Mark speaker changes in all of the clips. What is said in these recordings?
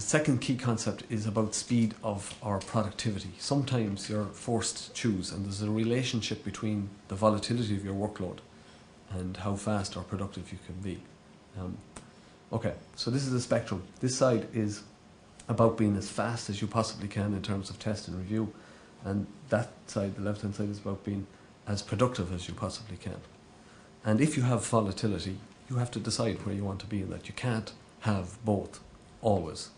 Speaker 1: second key concept is about speed of our productivity. Sometimes you're forced to choose, and there's a relationship between the volatility of your workload and how fast or productive you can be. Okay, so this is a spectrum. This side is about being as fast as you possibly can in terms of test and review, and that side, the left-hand side, is about being as productive as you possibly can. And if you have volatility, you have to decide where you want to be in that. You can't have both, always.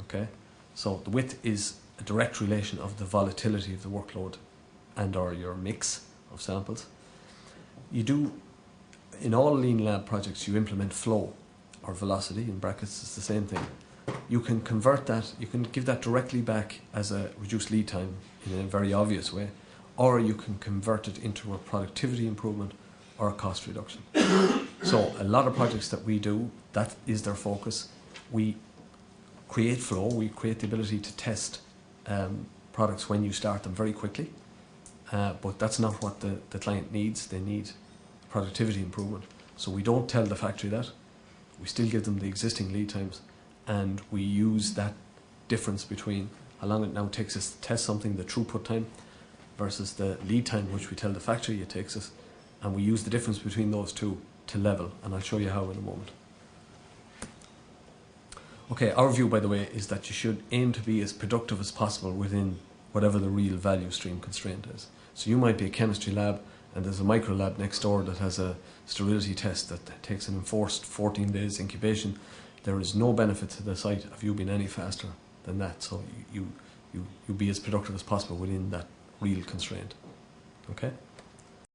Speaker 1: Okay? So the width is a direct relation of the volatility of the workload and or your mix of samples. You do, in all lean lab projects, you implement flow or velocity, in brackets, it's the same thing. You can convert that, you can give that directly back as a reduced lead time in a very obvious way, or you can convert it into a productivity improvement or a cost reduction. So a lot of projects that we do, that is their focus. We create flow, we create the ability to test products when you start them very quickly, but that's not what the client needs. They need productivity improvement. So we don't tell the factory that. We still give them the existing lead times, and we use that difference between how long it now takes us to test something, the throughput time, versus the lead time which we tell the factory it takes us, and we use the difference between those two to level, and I'll show you how in a moment. Okay, our view, by the way, is that you should aim to be as productive as possible within whatever the real value stream constraint is. So you might be a chemistry lab and there's a micro lab next door that has a sterility test that takes an enforced 14 days incubation. There is no benefit to the site of you being any faster than that. So you be as productive as possible within that real constraint. Okay?